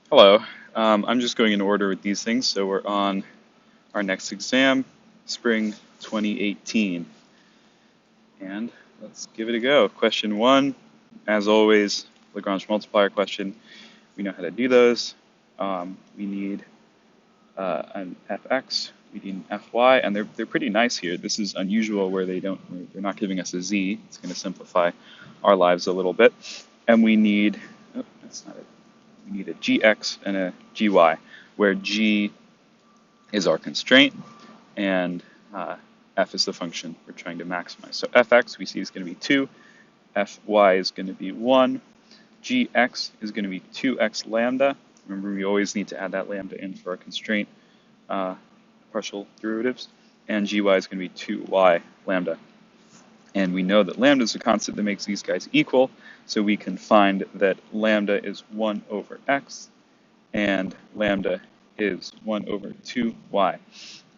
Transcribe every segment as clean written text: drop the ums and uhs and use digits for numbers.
Hello. I'm just going in order with these things. So we're on our next exam, spring 2018. And let's give it a go. Question one, as always, Lagrange multiplier question. We know how to do those. We need an fx, we need an fy, and they're pretty nice here. This is unusual where they're not giving us a z. It's going to simplify our lives a little bit. And we need, oh, that's not it. We need a gx and a gy, where g is our constraint and f is the function we're trying to maximize. So fx we see is going to be 2, fy is going to be 1, gx is going to be 2x lambda. Remember, we always need to add that lambda in for our constraint partial derivatives. And gy is going to be 2y lambda. And we know that lambda is a constant that makes these guys equal, so we can find that lambda is 1 over x, and lambda is 1 over 2y.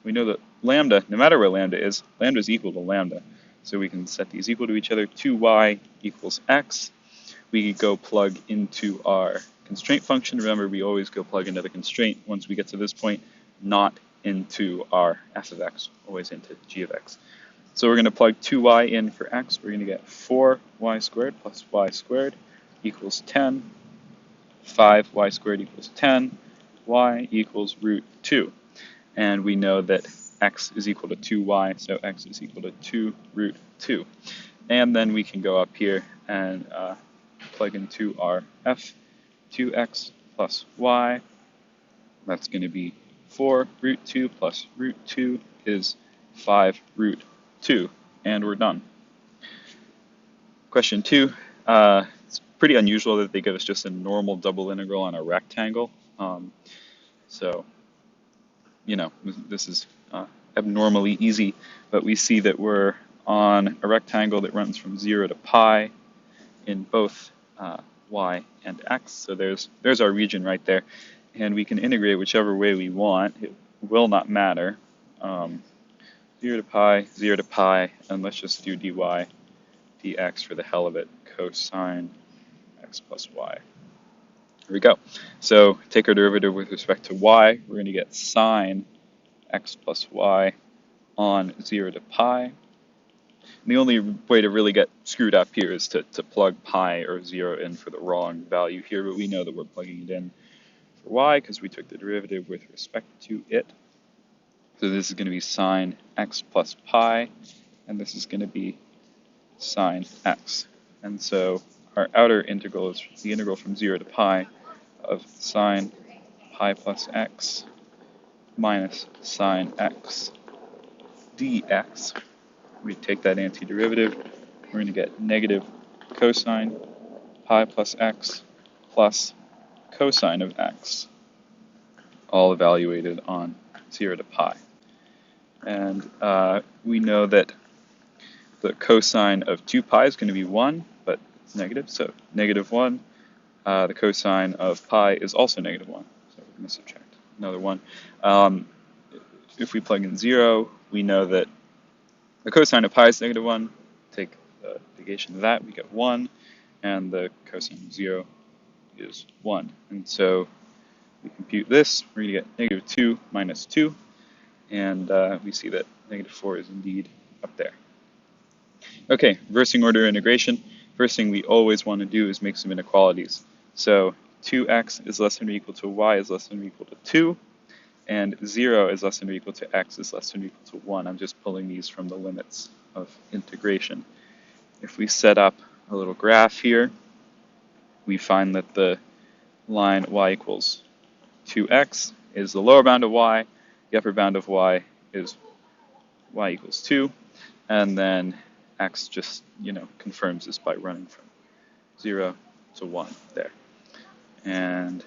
We know that lambda, no matter where lambda is equal to lambda. So we can set these equal to each other. 2y equals x. We go plug into our constraint function. Remember, we always go plug into the constraint once we get to this point, not into our f of x, always into g of x. So we're going to plug 2y in for x. We're going to get 4y squared plus y squared equals 10. 5y squared equals 10. Y equals root 2. And we know that x is equal to 2y, so x is equal to 2 root 2. And then we can go up here and plug into our f, 2x plus y. That's going to be 4 root 2 plus root 2 is 5 root 2, and we're done. Question 2, it's pretty unusual that they give us just a normal double integral on a rectangle. So, you know, this is abnormally easy, but we see that we're on a rectangle that runs from 0 to pi in both y and x. So there's our region right there, and we can integrate whichever way we want. It will not matter. 0 to pi, and let's just do dy dx for the hell of it, cosine x plus y. Here we go. So take our derivative with respect to y. We're going to get sine x plus y on 0 to pi. And the only way to really get screwed up here is to plug pi or 0 in for the wrong value here, but we know that we're plugging it in for y because we took the derivative with respect to it. So this is going to be sine x plus pi, and this is going to be sine x. And so our outer integral is the integral from 0 to pi of sine pi plus x minus sine x dx. We take that antiderivative, we're going to get negative cosine pi plus x plus cosine of x, all evaluated on 0 to pi. And we know that the cosine of 2 pi is going to be 1, but it's negative, so negative 1. The cosine of pi is also negative 1, so we're going to subtract another 1. If we plug in 0, we know that the cosine of pi is negative 1. Take the negation of that, we get 1, and the cosine of 0 is 1. And so we compute this, we're going to get negative 2 minus 2, and we see that negative 4 is indeed up there. Okay, reversing order integration. First thing we always want to do is make some inequalities. So 2x is less than or equal to y is less than or equal to 2, and 0 is less than or equal to x is less than or equal to 1. I'm just pulling these from the limits of integration. If we set up a little graph here, we find that the line y equals 2x is the lower bound of y, the upper bound of y is y equals 2, and then x just, confirms this by running from 0 to 1 there. And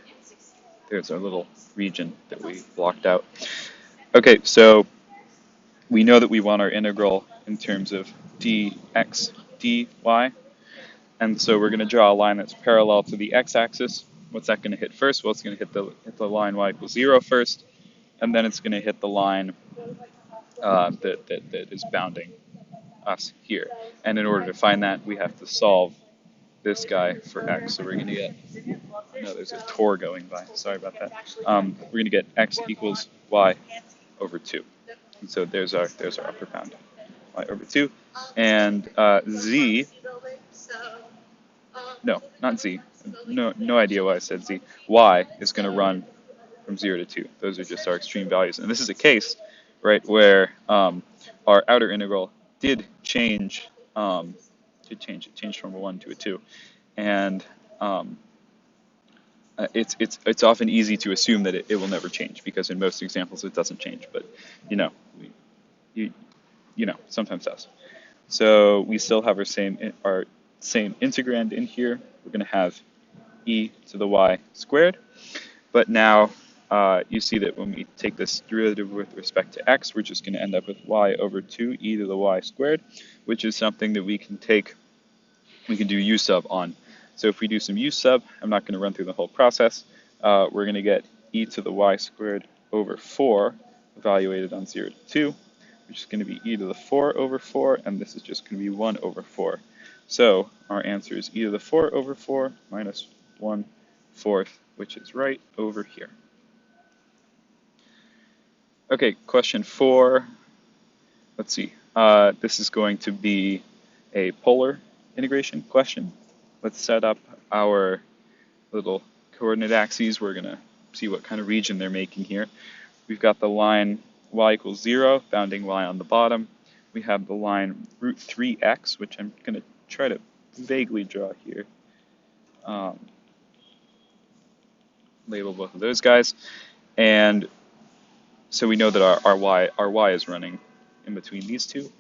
there's our little region that we blocked out. Okay, so we know that we want our integral in terms of dx dy, and so we're going to draw a line that's parallel to the x-axis. What's that going to hit first? Well, it's going to hit the line y equals 0 first, and then it's going to hit the line that is bounding us here. And in order to find that, we have to solve this guy for x. So we're going to get, no, there's a tour going by. Sorry about that. We're going to get x equals y over 2. And so there's our upper bound, y over 2. And z, no, not z. No idea why I said z. Y is going to run from 0 to 2. Those are just our extreme values. And this is a case, right, where our outer integral did change. It changed from a 1 to a 2. And it's often easy to assume that it will never change, because in most examples it doesn't change. But, you know, sometimes does. So we still have our same integrand in here. We're going to have e to the y squared. But now you see that when we take this derivative with respect to x, we're just going to end up with y over 2 e to the y squared, which is something that we can do u sub on. So if we do some u sub, I'm not going to run through the whole process. We're going to get e to the y squared over 4 evaluated on 0 to 2, which is going to be e to the 4 over 4, and this is just going to be 1 over 4. So our answer is e to the 4 over 4 minus 1/4, which is right over here. Okay, question 4. Let's see. This is going to be a polar integration question. Let's set up our little coordinate axes. We're going to see what kind of region they're making here. We've got the line y equals 0, bounding y on the bottom. We have the line root 3x, which I'm going to try to vaguely draw here. Label both of those guys. And so we know that our y is running in between these two.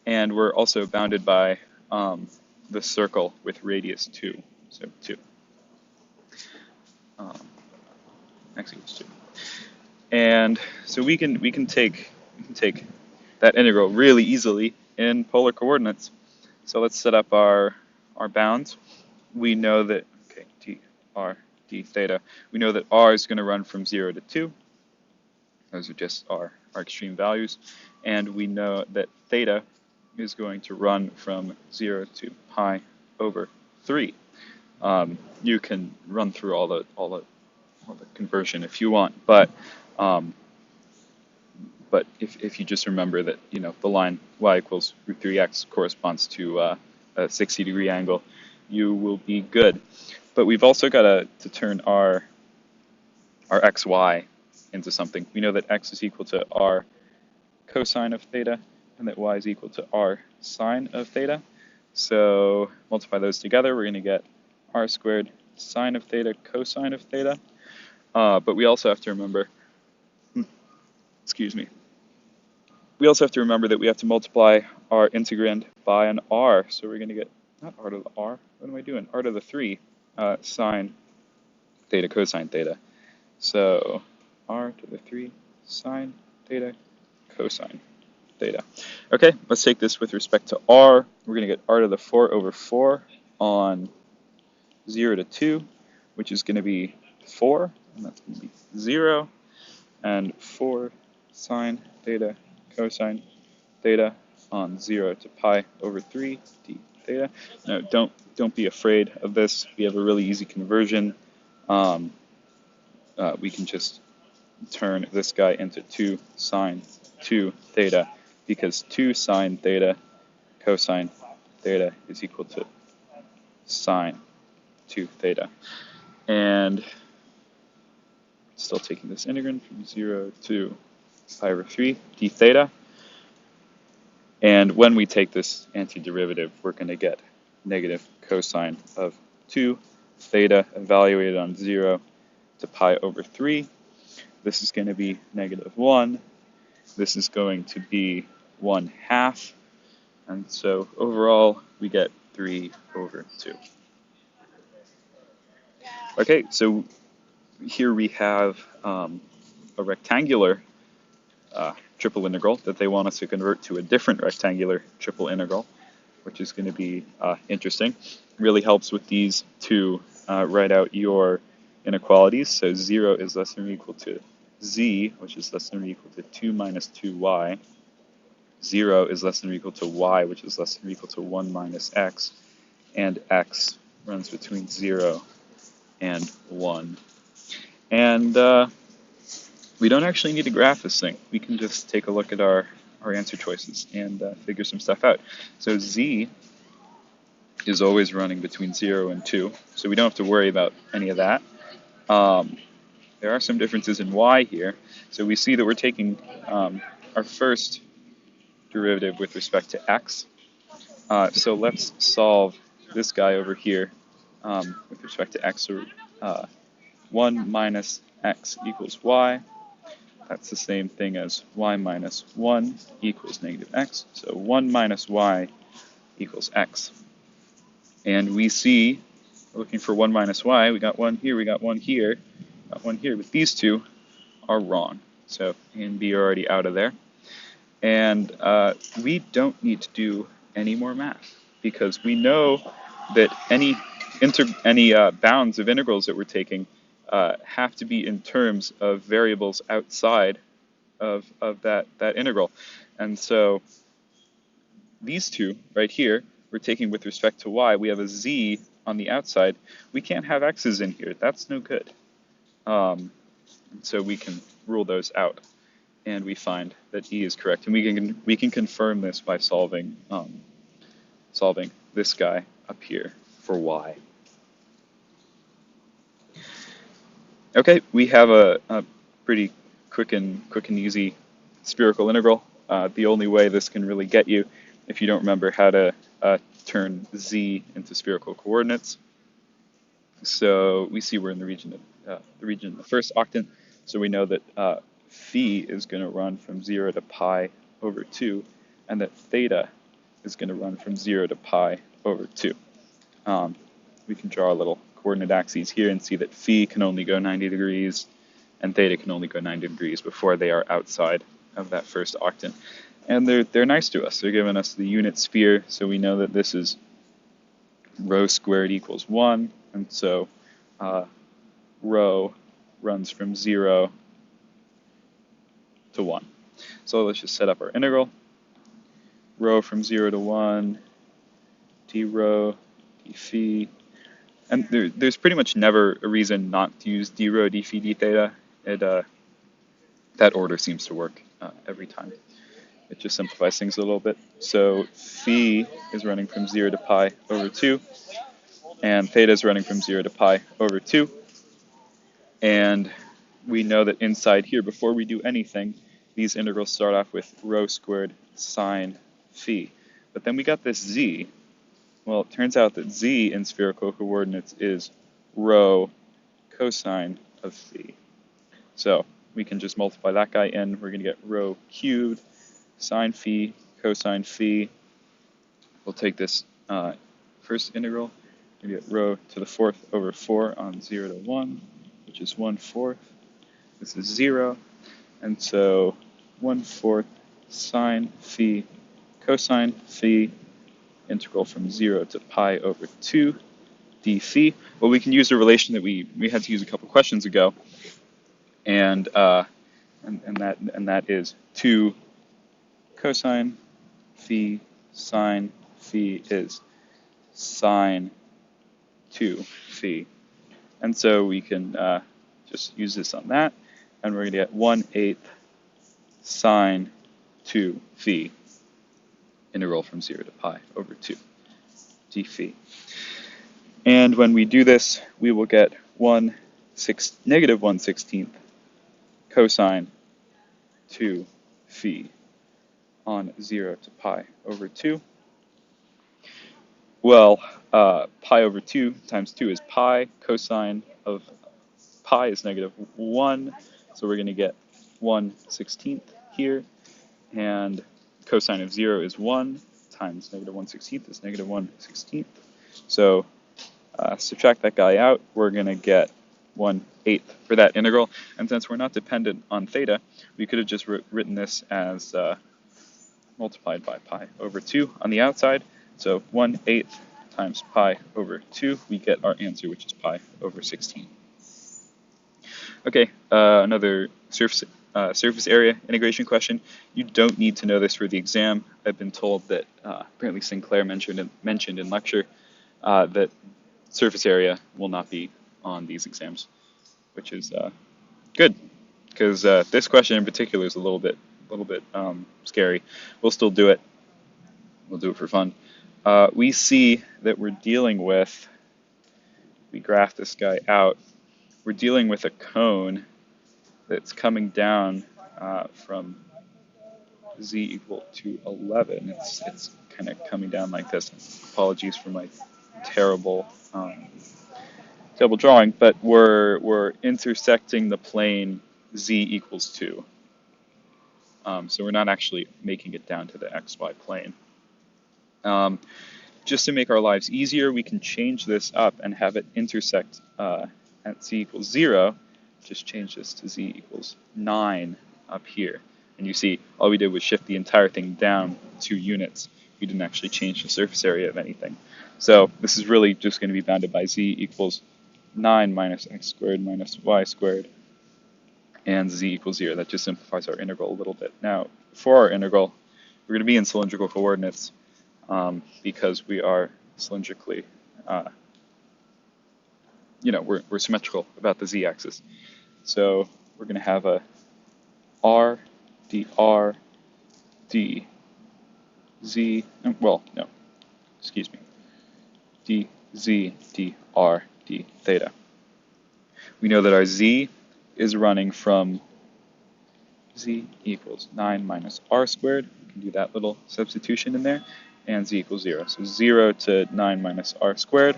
And we're also bounded by the circle with radius 2, so 2. X equals 2. And so we can take that integral really easily in polar coordinates. So let's set up our bounds. We know that, okay, d theta. We know that r is going to run from 0 to 2. Those are just our extreme values. And we know that theta is going to run from 0 to pi over 3. You can run through all the conversion if you want, but if you just remember that the line y equals root 3x corresponds to a 60-degree angle, you will be good. But we've also got to turn our xy into something. We know that x is equal to r cosine of theta, and that y is equal to r sine of theta. So multiply those together, we're going to get r squared sine of theta cosine of theta. But we also have to remember, we also have to remember that we have to multiply our integrand by an r. So we're going to get, not r to the r, what am I doing? R to the 3 sine theta cosine theta. So r to the 3 sine theta cosine theta. Okay, let's take this with respect to r. We're going to get r to the 4 over 4 on 0 to 2, which is going to be 4, and that's going to be 0, and 4 sine theta cosine theta on 0 to pi over 3 d theta. Now, don't be afraid of this. We have a really easy conversion. We can just turn this guy into 2 sine 2 theta, because 2 sine theta cosine theta is equal to sine 2 theta. And still taking this integrand from 0 to pi over 3 d theta. And when we take this antiderivative, we're going to get negative cosine of 2 theta evaluated on 0 to pi over 3. This is going to be negative 1. This is going to be 1/2. And so overall, we get 3 over 2. Okay, so here we have a rectangular triple integral that they want us to convert to a different rectangular triple integral, which is going to be interesting. Really helps with these to write out your inequalities. So 0 is less than or equal to z, which is less than or equal to 2 minus 2y. 0 is less than or equal to y, which is less than or equal to 1 minus x. And x runs between 0 and 1. And we don't actually need to graph this thing. We can just take a look at our answer choices and figure some stuff out. So z is always running between 0 and 2, so we don't have to worry about any of that. There are some differences in y here. So we see that we're taking our first derivative with respect to x. So let's solve this guy over here with respect to x. So 1 minus x equals y. That's the same thing as y minus 1 equals negative x. So 1 minus y equals x. And we see, looking for 1 minus y, we got 1 here, we got 1 here, got 1 here, but these two are wrong. So A and B are already out of there. And we don't need to do any more math, because we know that any bounds of integrals that we're taking have to be in terms of variables outside of that integral. And so these two right here, we're taking with respect to y. We have a z on the outside. We can't have x's in here. That's no good. So we can rule those out, and we find that E is correct. And we can confirm this by solving this guy up here for y. Okay, we have a pretty quick and easy spherical integral. The only way this can really get you, if you don't remember how to turn z into spherical coordinates. So we see we're in the region of the first octant. So we know that phi is going to run from 0 to pi over 2, and that theta is going to run from 0 to pi over 2. We can draw a little coordinate axes here and see that phi can only go 90 degrees and theta can only go 90 degrees before they are outside of that first octant. And they're nice to us. They're giving us the unit sphere, so we know that this is rho squared equals 1, and so rho runs from 0 to 1. So let's just set up our integral. Rho from 0 to 1, d rho, d phi. And there's pretty much never a reason not to use d rho, d phi, d theta. That order seems to work every time. It just simplifies things a little bit. So phi is running from 0 to pi over 2, and theta is running from 0 to pi over 2. And we know that inside here, before we do anything, these integrals start off with rho squared sine phi. But then we got this z. Well, it turns out that z in spherical coordinates is rho cosine of phi. So we can just multiply that guy in. We're going to get rho cubed sine phi cosine phi. We'll take this first integral. We get rho to the 4th over 4 on 0 to 1, which is 1/4. This is 0. And so 1/4 sine phi cosine phi, integral from 0 to pi over 2 d phi. Well, we can use a relation that we had to use a couple questions ago, and that is 2 cosine phi sine phi is sine 2 phi. And so we can just use this on that, and we're going to get 1/8 sine 2 phi, integral from 0 to pi over 2 d phi. And when we do this, we will get negative 1/16 cosine 2 phi on 0 to pi over 2. Well, pi over 2 times 2 is pi. Cosine of pi is negative 1, so we're going to get 1/16 here. And cosine of 0 is 1 times negative 1/16 is negative 1/16. So subtract that guy out, we're going to get 1/8 for that integral. And since we're not dependent on theta, we could have just written this as multiplied by pi over 2 on the outside. So 1/8 times pi over 2, we get our answer, which is pi over 16. Okay, another surface area integration question. You don't need to know this for the exam. I've been told that apparently Sinclair mentioned in lecture that surface area will not be on these exams, which is good, because this question in particular is a little bit scary. We'll still do it. We'll do it for fun. We see that we're dealing with, we graph this guy out, we're dealing with a cone that's coming down from z equal to 11. It's kind of coming down like this. Apologies for my terrible drawing, but we're intersecting the plane z equals 2. So we're not actually making it down to the xy plane. Just to make our lives easier, we can change this up and have it intersect at z equals 0. Just change this to z equals 9 up here. And you see, all we did was shift the entire thing down 2 units. We didn't actually change the surface area of anything. So this is really just going to be bounded by z equals 9 minus x squared minus y squared, and z equals 0. That just simplifies our integral a little bit. Now, for our integral, we're going to be in cylindrical coordinates because we are cylindrically, we're symmetrical about the z-axis. So we're going to have a r dr d z, well, no, excuse me, dz dr d theta. We know that our z is running from z equals 9 minus r squared. We can do that little substitution in there, and z equals 0. So 0 to 9 minus r squared.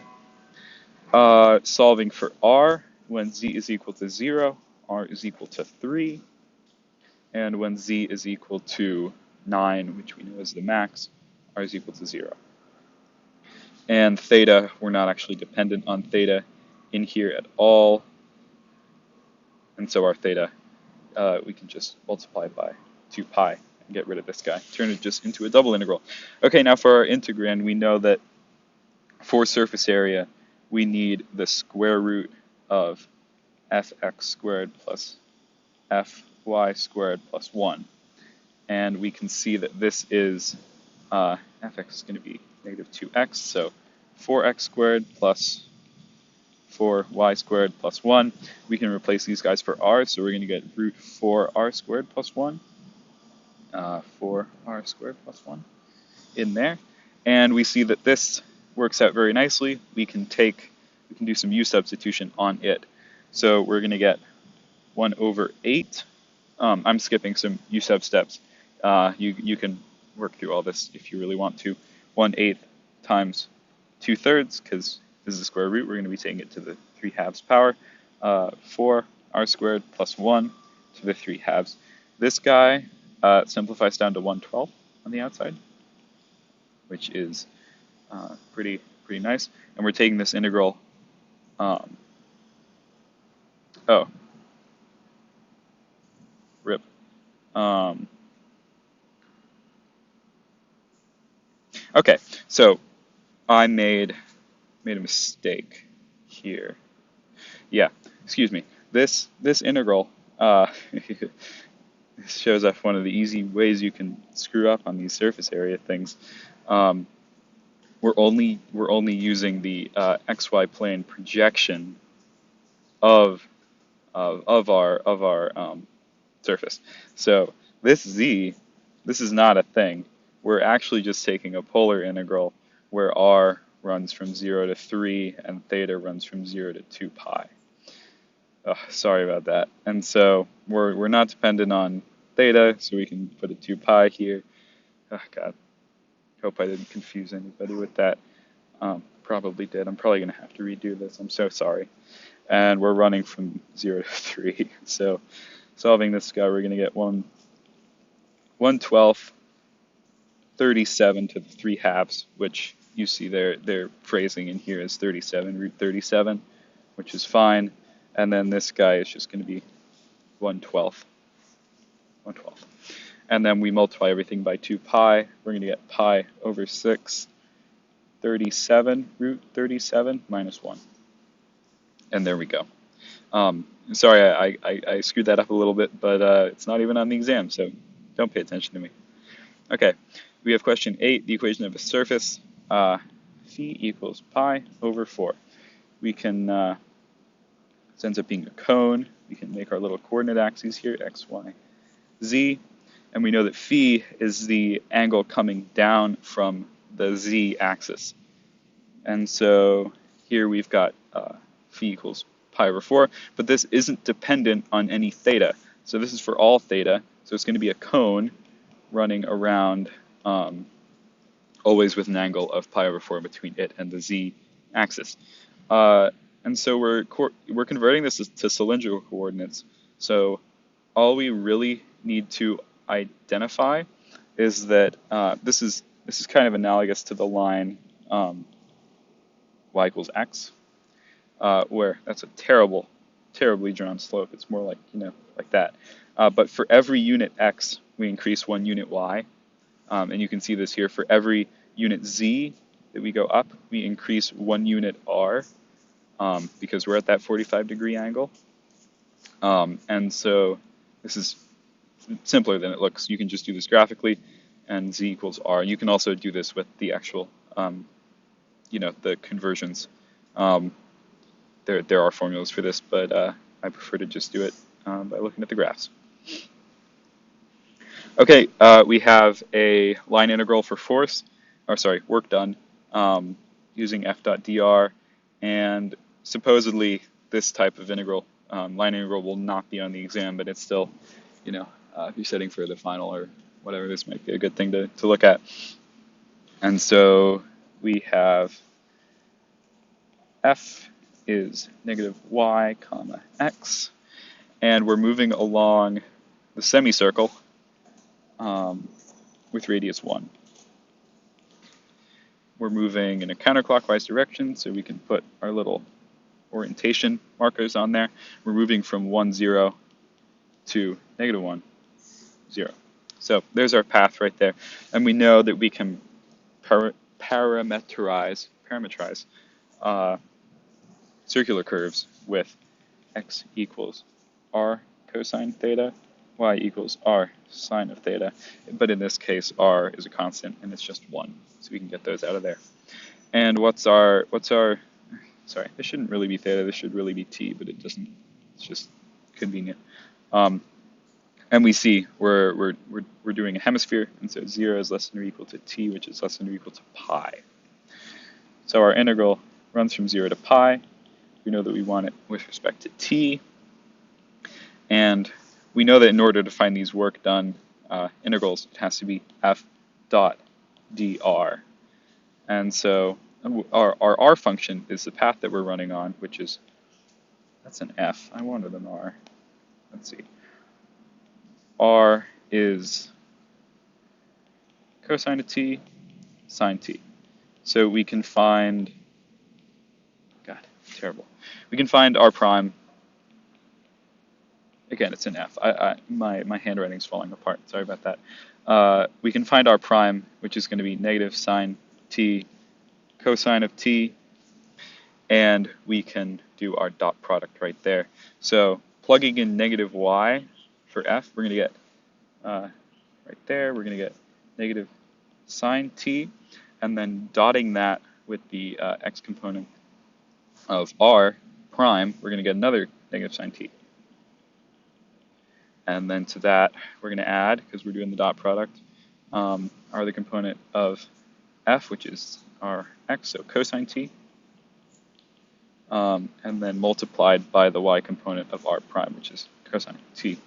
Solving for r, when z is equal to 0, r is equal to 3. And when z is equal to 9, which we know is the max, r is equal to 0. And theta, we're not actually dependent on theta in here at all. And so our theta, we can just multiply by 2 pi and get rid of this guy. Turn it just into a double integral. Okay, now for our integrand, we know that for surface area, we need the square root of fx squared plus fy squared plus 1. And we can see that this is, fx is going to be negative 2x, so 4x squared plus 4y squared plus 1. We can replace these guys for r, so we're going to get root 4r squared plus 1. 4r squared plus 1 in there. And we see that this works out very nicely. We can do some u substitution on it. So we're going to get 1 over 8. I'm skipping some u sub steps. You can work through all this if you really want to. 1/8 times 2/3, because this is the square root. We're going to be taking it to the 3/2 power. 4r squared plus 1 to the 3/2. This guy simplifies down to 1/12 on the outside, which is pretty nice. And we're taking this integral. Rip. Okay, so I made a mistake here. Yeah, excuse me. This integral shows off one of the easy ways you can screw up on these surface area things. We're only using the xy plane projection of our surface. So this z, this is not a thing. We're actually just taking a polar integral where r runs from 0 to 3 and theta runs from 0 to 2 pi. Sorry about that. And so we're not dependent on theta, so we can put a 2 pi here. Oh God, hope I didn't confuse anybody with that. Probably did. I'm probably going to have to redo this. I'm so sorry. And we're running from 0 to 3. So solving this guy, we're going to get 1/12, 37 to the 3/2, which you see their phrasing in here is 37, root 37, which is fine. And then this guy is just going to be 1/12. And then we multiply everything by 2 pi. We're going to get pi over 6, 37, root 37 minus 1. And there we go. Sorry, I screwed that up a little bit, but it's not even on the exam, so don't pay attention to me. Okay, we have question 8, the equation of a surface, phi equals pi over 4. we can, this ends up being a cone. We can make our little coordinate axes here, x, y, z. And we know that phi is the angle coming down from the z-axis. And so here we've got phi equals pi over 4, but this isn't dependent on any theta. So this is for all theta, so it's going to be a cone running around always with an angle of pi over 4 between it and the z-axis. And so we're converting this to cylindrical coordinates. So all we really need to identify is that this is kind of analogous to the line y equals x, where that's a terribly drawn slope. It's more like, like that. But for every unit x, we increase 1 unit y. And you can see this here. For every unit z that we go up, we increase 1 unit r, because we're at that 45-degree angle. And so this is simpler than it looks. You can just do this graphically, and z equals r. You can also do this with the actual, the conversions. There are formulas for this, but I prefer to just do it by looking at the graphs. Okay, we have a line integral for work done using f.dr, and supposedly this type of integral, line integral, will not be on the exam, but it's still, if you're studying for the final or whatever, this might be a good thing to look at. And so we have f is negative y comma x, and we're moving along the semicircle with radius 1. We're moving in a counterclockwise direction, so we can put our little orientation markers on there. We're moving from 1, 0 to negative 1, 0. So there's our path right there. And we know that we can parametrize circular curves with x equals r cosine theta, y equals r sine of theta. But in this case, r is a constant, and it's just 1. So we can get those out of there. And what's our, sorry, this shouldn't really be theta, this should really be t, but it doesn't, it's just convenient. And we see we're doing a hemisphere, and so 0 is less than or equal to t, which is less than or equal to pi. So our integral runs from 0 to pi. We know that we want it with respect to t. And we know that in order to find these work done integrals, it has to be f dot dr. And so our r function is the path that we're running on, which is, that's an f. I wanted an r. Let's see. R is cosine of t, sine t. So we can find, God, terrible. We can find r prime. Again, it's an f. My handwriting's falling apart. Sorry about that. We can find r prime, which is going to be negative sine t cosine of t, and we can do our dot product right there. So plugging in negative y for f, we're going to get, right there, we're going to get negative sine t, and then dotting that with the x component of r prime, we're going to get another negative sine t. And then to that, we're going to add, because we're doing the dot product, our other component of f, which is our x, so cosine t, and then multiplied by the y component of r prime, which is cosine t.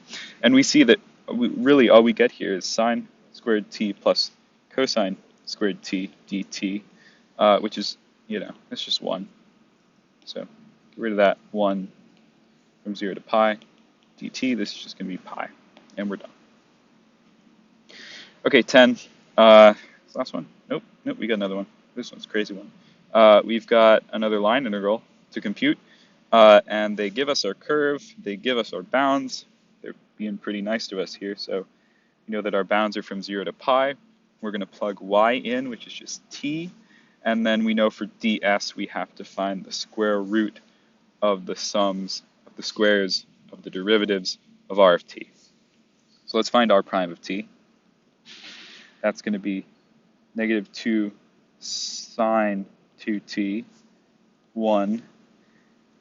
And we see that really all we get here is sine squared t plus cosine squared t dt, which is, it's just 1. So get rid of that 1 from 0 to pi. dt, this is just going to be pi, and we're done. Okay, 10. Last one. Nope, we got another one. This one's a crazy one. We've got another line integral to compute, and they give us our curve, they give us our bounds. They're being pretty nice to us here, so you know that our bounds are from 0 to pi. We're going to plug y in, which is just t, and then we know for ds we have to find the square root of the sums of the squares of the derivatives of r of t. So let's find r prime of t. That's going to be negative 2 sine 2t, 1,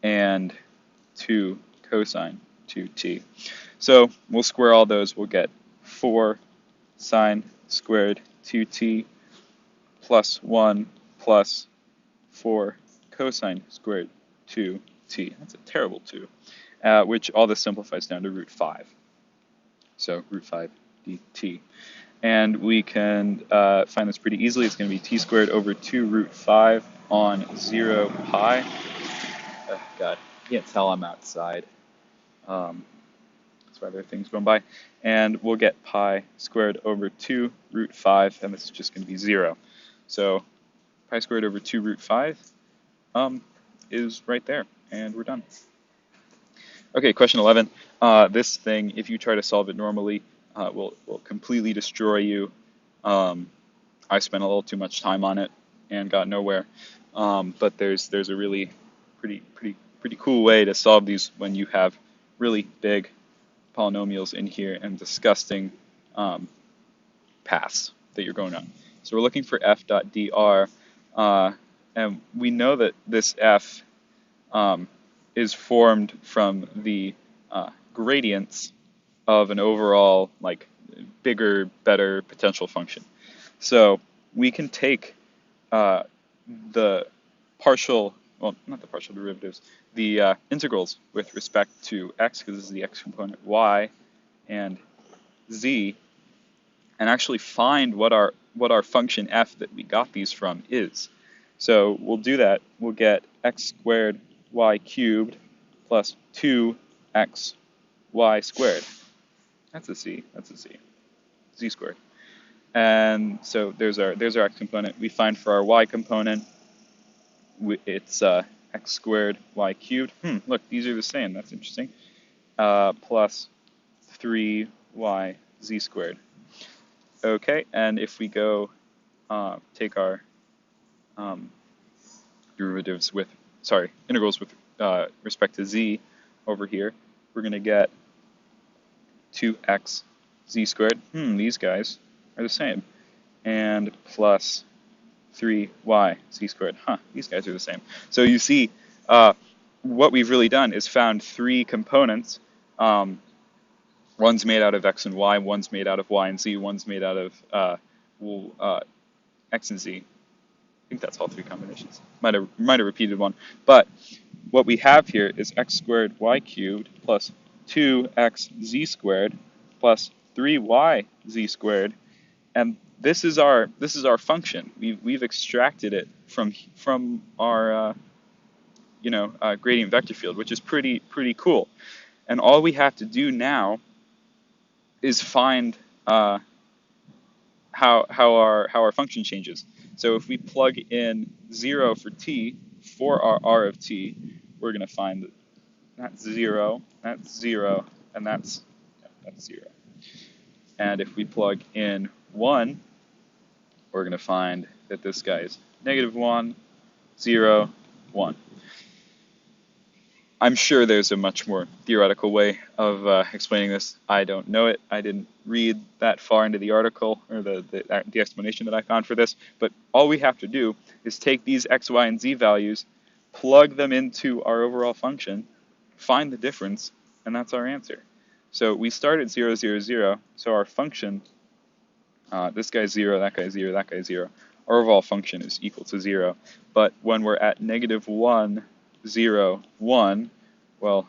and 2 cosine 2t. So we'll square all those. We'll get 4 sine squared 2t plus 1 plus 4 cosine squared 2t. That's a terrible 2, which all this simplifies down to root 5. So root 5 dt. And we can find this pretty easily. It's going to be t squared over 2 root 5 on 0 pi. Oh, God, you can't tell I'm outside. That's why there are things going by. And we'll get pi squared over 2 root 5, and this is just going to be 0. So pi squared over 2 root 5 is right there, and we're done. Okay, question 11. This thing, if you try to solve it normally, will completely destroy you. I spent a little too much time on it and got nowhere. But there's a really pretty cool way to solve these when you have really big polynomials in here and disgusting paths that you're going on. So we're looking for f.dr, and we know that this f is formed from the gradients of an overall, like, bigger, better potential function. So we can take the partial, well, not the partial derivatives, the integrals with respect to x, because this is the x component, y, and z, and actually find what our function f that we got these from is. So we'll do that. We'll get x squared y cubed plus 2x y squared. That's a z. That's a z. Z squared. And so there's our x component. We find for our y component, it's x squared y cubed. Look, these are the same. That's interesting. Plus 3y z squared. Okay, and if we go take our integrals with respect to z over here, we're going to get 2x z squared. These guys are the same. And plus 3y z squared. These guys are the same. So you see, what we've really done is found 3 components. One's made out of x and y, one's made out of y and z, one's made out of x and z. I think that's all 3 combinations. Might have repeated one. But what we have here is x squared y cubed plus 2x z squared plus 3y z squared, and this is our function. We've extracted it from our gradient vector field, which is pretty cool. And all we have to do now is find how our function changes. So if we plug in 0 for t for our r of t, we're going to find that that's 0, and that's 0. And if we plug in 1, we're going to find that this guy is -1, 0, 1. I'm sure there's a much more theoretical way of explaining this. I don't know it. I didn't read that far into the article or the explanation that I found for this. But all we have to do is take these x, y, and z values, plug them into our overall function, find the difference, and that's our answer. So we start at 0, 0, 0. So our function, this guy's 0, that guy's 0, that guy's 0. Our overall function is equal to 0. But when we're at -1, 0, 1, well,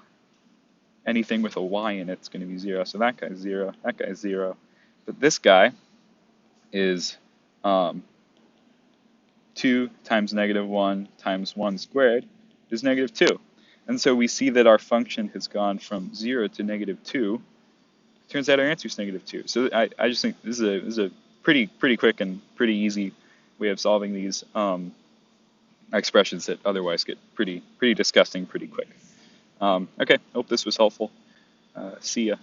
anything with a y in it's going to be 0. So that guy's 0, that guy's 0. But this guy is 2 times -1 times 1 squared is -2. And so we see that our function has gone from 0 to -2. Turns out our answer is -2. So I just think this is a pretty quick and pretty easy way of solving these expressions that otherwise get pretty disgusting pretty quick. Okay, hope this was helpful. See ya.